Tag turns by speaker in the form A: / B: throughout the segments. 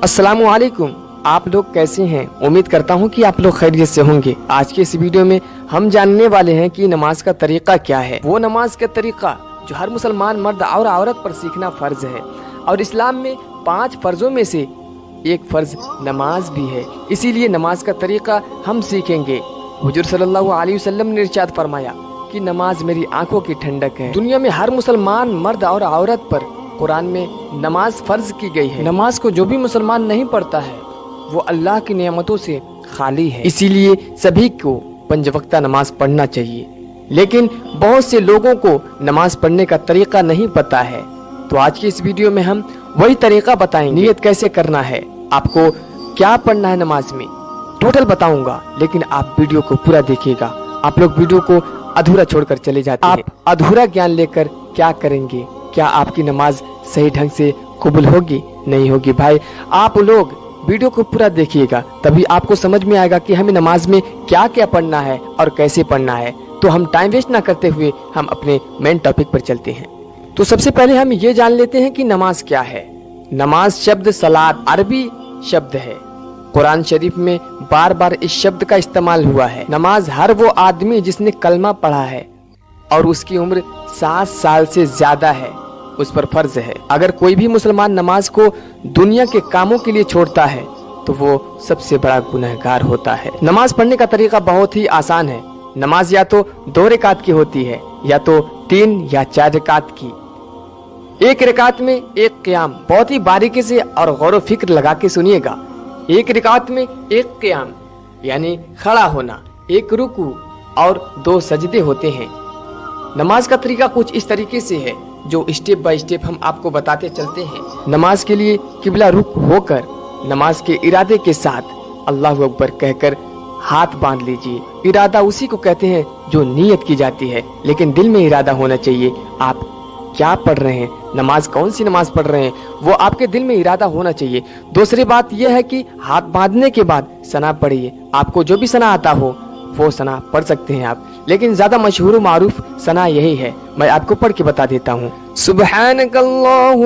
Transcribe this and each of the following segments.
A: अस्सलाम वालेकुम। आप लोग कैसे हैं? उम्मीद करता हूं कि आप लोग खैरियत से होंगे। आज के इस वीडियो में हम जानने वाले हैं कि नमाज का तरीका क्या है। वो नमाज का तरीका जो हर मुसलमान मर्द और औरत पर सीखना फर्ज है, और इस्लाम में 5 फर्जों में से एक फर्ज नमाज भी है। इसीलिए नमाज का तरीका हम सीखेंगे। हुजूर सल्लल्लाहु अलैहि वसल्लम ने इरशाद फरमाया कि नमाज मेरी आंखों की ठंडक है। दुनिया में हर मुसलमान मर्द और औरत पर कुरान में नमाज फर्ज की गई है। नमाज को जो भी मुसलमान नहीं पढ़ता है वो अल्लाह की नेमतों से खाली है। इसीलिए सभी को 5 वक्ता नमाज पढ़ना चाहिए। लेकिन बहुत से लोगों को नमाज पढ़ने का तरीका नहीं पता है, तो आज की इस वीडियो में हम वही तरीका बताएंगे। नियत कैसे करना है, आपको क्या पढ़ना है नमाज में, टोटल बताऊंगा। लेकिन आप वीडियो को पूरा देखिएगा। आप लोग वीडियो को अधूरा छोड़कर चले जाते हैं। आप अधूरा ज्ञान लेकर क्या करेंगे? क्या आपकी नमाज सही ढंग से कबूल होगी? नहीं होगी। भाई आप लोग वीडियो को पूरा देखिएगा, तभी आपको समझ में आएगा कि हमें नमाज में क्या क्या पढ़ना है और कैसे पढ़ना है। तो हम टाइम वेस्ट ना करते हुए हम अपने मेन टॉपिक पर चलते हैं। तो सबसे पहले हम ये जान लेते हैं कि नमाज क्या है। नमाज शब्द सलात अरबी शब्द है। कुरान शरीफ में बार बार इस शब्द का इस्तेमाल हुआ है। नमाज हर वो आदमी जिसने कलमा पढ़ा है और उसकी उम्र 7 साल से ज्यादा है उस पर फर्ज है। अगर कोई भी मुसलमान नमाज को दुनिया के कामों के लिए छोड़ता है तो वो सबसे बड़ा गुनहगार होता है। नमाज पढ़ने का तरीका बहुत ही आसान है। नमाज या तो 2 रकात की होती है, या तो 3 या 4 रकात की। एक रकात में एक क़याम। बहुत ही बारीकी से और गौर व फिक्र लगा के सुनिएगा। एक रकात में एक क़याम यानी खड़ा होना, एक रुकू और 2 सजदे होते हैं। नमाज का तरीका कुछ इस तरीके से है जो स्टेप बाय स्टेप हम आपको बताते चलते हैं। नमाज के लिए किबला रुख होकर नमाज के इरादे के साथ अल्लाहु अकबर कहकर हाथ बांध लीजिए। इरादा उसी को कहते हैं जो नियत की जाती है, लेकिन दिल में इरादा होना चाहिए। आप क्या पढ़ रहे हैं, नमाज कौन सी नमाज पढ़ रहे हैं, वो आपके दिल में इरादा होना चाहिए। दूसरी बात यह है कि हाथ बांधने के बाद सना पढ़िए। आपको जो भी सना आता हो वो सना पढ़ सकते हैं आप, लेकिन ज्यादा मशहूर मारूफ सना यही है। मैं आपको पढ़ के बता देता हूँ। सुब्हानक अल्लाहुम्मा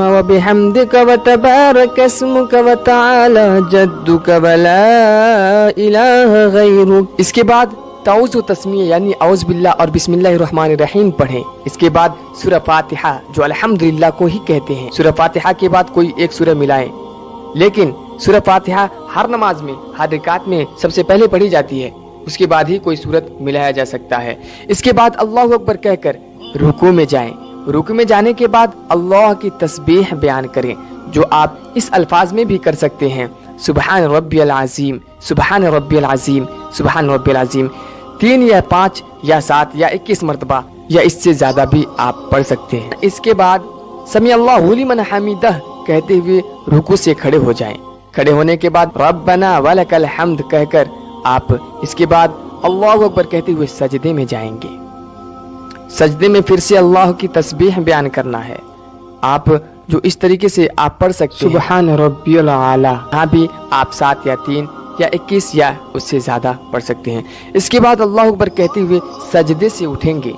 A: व बिहम्दिक व तबारक अस्मुक व तआला जद्दुक व ला इलाहा गैरुक। इसके बाद ताऊज़ व तस्मीह यानी औज़ बिल्लाह और बिस्मिल्लाहिर्रहमानिर्रहीम पढ़ें। इसके बाद सूरह फातिहा जो अल्हम्दुलिल्लाह को ही कहते हैं। सूरह फातिहा के बाद कोई एक सूरह मिलाएं, लेकिन सूरह फातिहा हर नमाज में हर रकात में सबसे पहले पढ़ी जाती है, उसके बाद ही कोई सूरत मिलाया जा सकता है। इसके बाद अल्लाहु अकबर कहकर रुकू में जाएं। रुकू में जाने के बाद अल्लाह की तस्बीह बयान करें, जो आप इस अल्फाज में भी कर सकते हैं। सुबहान रब्बियल अज़ीम, सुबहान रब्बियल अज़ीम, सुबहान रब्बियल अज़ीम 3 या 5 या 7 या 21 मरतबा या इससे ज्यादा भी आप पढ़ सकते हैं। इसके बाद समी अल्लाहु लिमन हमीदह कहते हुए रुकू से खड़े हो जाएं। खड़े होने के बाद रब्बना वलकल हम्द कहकर आप इसके बाद अल्लाहु अकबर कहते हुए सजदे में जाएंगे। सजदे में फिर से अल्लाह की तस्बीह बयान करना है। आप जो इस तरीके से आप पढ़ सकते हैं सुबहान रब्बियल आला। यहाँ भी आप 7 या 3 या 21 या उससे ज्यादा पढ़ सकते हैं। इसके बाद अल्लाहु अकबर कहते हुए सजदे से उठेंगे,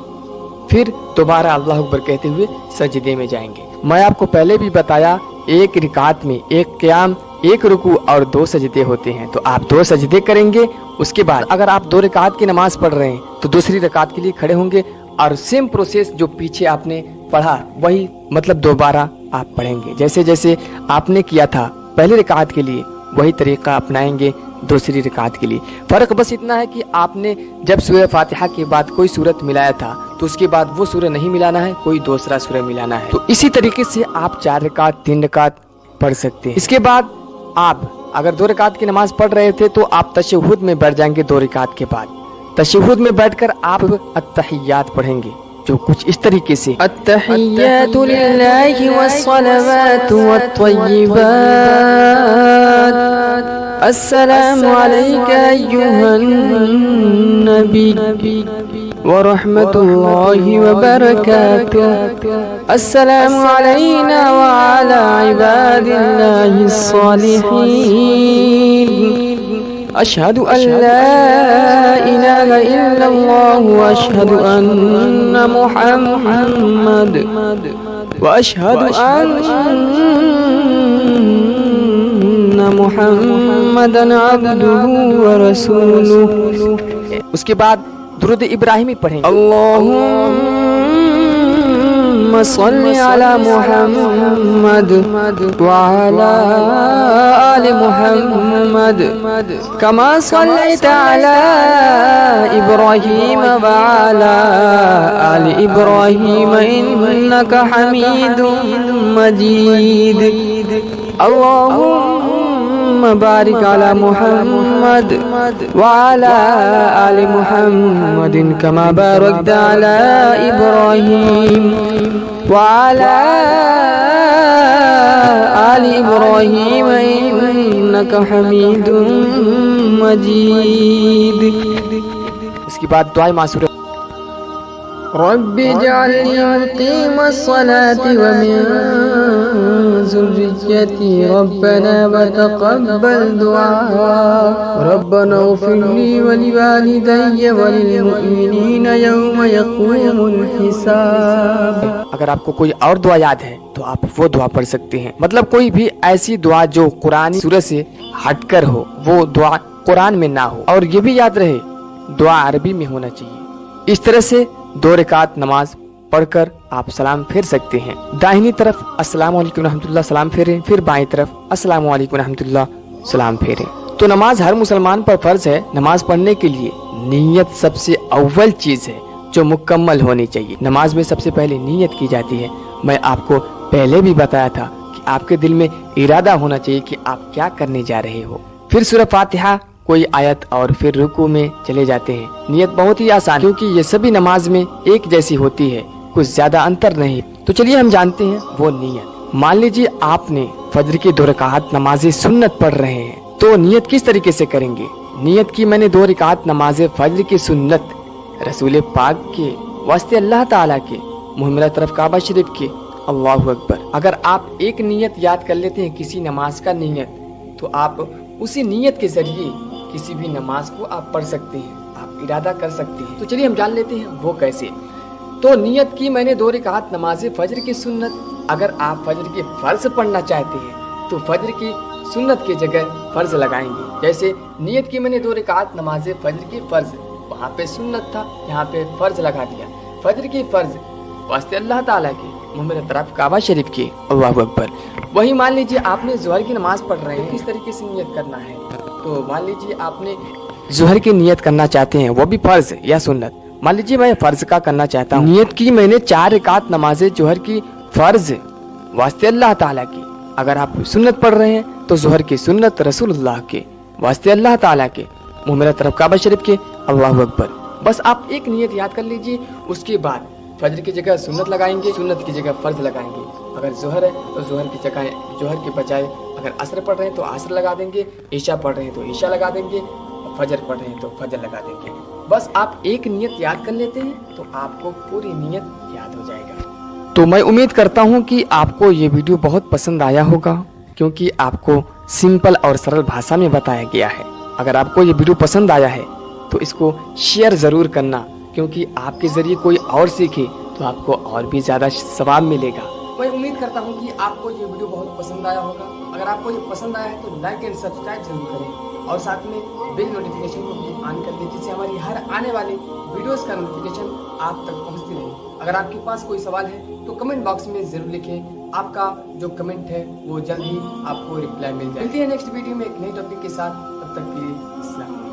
A: फिर दोबारा अल्लाहु अकबर कहते हुए सजदे में जाएंगे। मैं आपको पहले भी बताया, एक रिकात में एक क़याम, एक रुकू और 2 सजदे होते हैं। तो आप 2 सजदे करेंगे। उसके बाद अगर आप 2 रकात की नमाज पढ़ रहे हैं तो दूसरी रकात के लिए खड़े होंगे और सेम प्रोसेस जो पीछे आपने पढ़ा वही मतलब दोबारा आप पढ़ेंगे। जैसे जैसे आपने किया था पहली रकात के लिए वही तरीका अपनाएंगे दूसरी रकात के लिए। फर्क बस इतना है कि आपने जब सूरह फातिहा के बाद कोई सूरत मिलाया था तो उसके बाद वो सूरह नहीं मिलाना है, कोई दूसरा सूरह मिलाना है। तो इसी तरीके से आप 4 रकात 3 रकात पढ़ सकते हैं। इसके बाद आप अगर 2 रकात की नमाज पढ़ रहे थे तो आप तशहुद में बैठ जाएंगे। 2 रकात के बाद तशहुद में बैठकर आप अत्तहियात पढ़ेंगे, जो कुछ इस तरीके से अत्तहियातु लिल्लाहि वस्सलावातु वत्तय्यिबात अस्सलामु अलैका अय्युहन नबी व रहमतुल्लाहि व बरकातुहू अस्सलामु अलैना व अला इबादिल्लाहिस सालिहीन अशहदु अल्ला इलाहा इल्लल्लाह व अशहदु अन्ना मुहम्मद व अशहदु अन्न محمدا عبده ورسوله. اس کے بعد درود ابراہیمی پڑھیں. اللهم صل على محمد وعلى آل محمد كما صليت على إبراهيم وعلى آل إبراهيم إنك حميد مجيد. اللهم بارك على محمد وعلى آل محمد كما باركت على إبراهيم وعلى آل إبراهيم إنك حميد مجيد. اس کے بعد دعائے معصورہ. رب اجعلني مقيم الصلاة ومن ذريتي ربنا وتقبل دعاء ربنا اغفر لي ولوالدي وللمؤمنين يوم يقوم الحساب. اگر آپ کو کوئی اور دعا یاد ہے تو آپ وہ دعا پڑھ سکتے ہیں. مطلب کوئی بھی ایسی دعا جو قرآن سورہ سے ہٹ کر ہو وہ دعا قرآن میں نہ ہو. اور یہ بھی یاد رہے دعا عربی میں ہونا چاہیے. اس طرح سے 2 رکعت نماز پڑھ کر آپ سلام پھیر سکتے ہیں. داہنی طرف السلام علیکم رحمۃ اللہ سلام پھیریں, پھر بائیں طرف السلام علیکم رحمۃ اللہ سلام پھیریں. تو نماز ہر مسلمان پر فرض ہے. نماز پڑھنے کے لیے نیت سب سے اول چیز ہے جو مکمل ہونی چاہیے. نماز میں سب سے پہلے نیت کی جاتی ہے. میں آپ کو پہلے بھی بتایا تھا کہ آپ کے دل میں ارادہ ہونا چاہیے کہ آپ کیا کرنے جا رہے ہو. پھر سورہ فاتحہ کوئی آیت اور پھر رکوع میں چلے جاتے ہیں. نیت بہت ہی آسان کیونکہ یہ سبھی نماز میں ایک جیسی ہوتی ہے, کچھ زیادہ انتر نہیں. تو چلیے ہم جانتے ہیں وہ نیت. مان لیجیے آپ نے فجر کی 2 رکعت نماز سنت پڑھ رہے ہیں تو نیت کس طریقے سے کریں گے؟ نیت کی میں نے 2 رکعت نماز فجر کی سنت رسول پاک کے واسطے اللہ تعالیٰ کے محمرہ طرف کعبہ شریف کے. اللہ اکبر. اگر آپ ایک نیت یاد کر لیتے ہیں کسی نماز کا نیت تو آپ اسی نیت کے ذریعے کسی بھی نماز کو آپ پڑھ سکتے ہیں, آپ ارادہ کر سکتے ہیں. تو چلیے ہم جان لیتے ہیں وہ کیسے. تو نیت کی میں نے 2 رکعت نماز فجر کی سنت. اگر آپ فجر کی فرض پڑھنا چاہتے ہیں تو فجر کی سنت کی جگہ فرض لگائیں گے. جیسے نیت کی میں نے 2 رکعت نماز فجر کی فرض, وہاں پہ سنت تھا, یہاں پہ فرض لگا دیا. فجر کی فرض واسطے اللہ تعالیٰ کے محمرہ طرف کعبہ شریف کی. اللہ اکبر. وہی مان لیجیے آپ نے ظہر کی نماز پڑھ رہے ہیں, کس طریقے سے نیت کرنا ہے. تو مان لیجیے آپ نے ظہر کی نیت کرنا چاہتے ہیں, وہ بھی فرض یا سنت. مان لیجیے میں فرض کا کرنا چاہتا ہوں. نیت کی میں نے 4 رکعت نماز ظہر کی فرض واسطے اللہ تعالیٰ کی. اگر آپ سنت پڑھ رہے ہیں تو ظہر کی سنت رسول اللہ کے واسطے اللہ تعالیٰ کے محمرہ طرف کعبہ شریف کے. اللہ اکبر. بس آپ ایک نیت یاد کر لیجیے. اس کے بعد فجر کی جگہ سنت لگائیں گے, سنت کی جگہ فرض لگائیں گے. اگر ظہر ہے تو ظہر کی جگہ ظہر کے بجائے اگر عصر پڑھ رہے ہیں تو عصر لگا دیں گے, عشاء پڑھ رہے ہیں تو عشاء لگا دیں گے, فجر پڑھ رہے ہیں تو فجر لگا دیں گے. بس آپ ایک نیت یاد کر لیتے ہیں تو آپ کو پوری نیت یاد ہو جائے گا. تو میں امید کرتا ہوں کہ آپ کو یہ ویڈیو بہت پسند آیا ہوگا کیونکہ آپ کو سمپل اور سرل بھاشا میں بتایا گیا ہے. اگر آپ کو یہ ویڈیو پسند آیا ہے تو اس کو شیئر ضرور کرنا کیونکہ آپ کے ذریعے کوئی اور سیکھے تو آپ کو اور بھی زیادہ ثواب ملے گا. میں امید کرتا ہوں کہ آپ کو یہ ویڈیو بہت پسند آیا ہوگا. اگر آپ کو یہ پسند آیا ہے تو لائک اینڈ سبسکرائب ضرور کریں اور ساتھ میں بیل نوٹیفیکیشن کو بھی آن کر دیں جس سے ہماری ہر آنے والی ویڈیوز کا نوٹیفیکیشن آپ تک پہنچتی رہے. اگر آپ کے پاس کوئی سوال ہے تو کمنٹ باکس میں ضرور لکھیں. آپ کا جو کمنٹ ہے وہ جلد ہی آپ کو رپلائی مل جائے. ملتے ہیں نیکسٹ ویڈیو میں ایک نئی ٹاپک کے ساتھ. تب تک کے لیے السلام علیکم.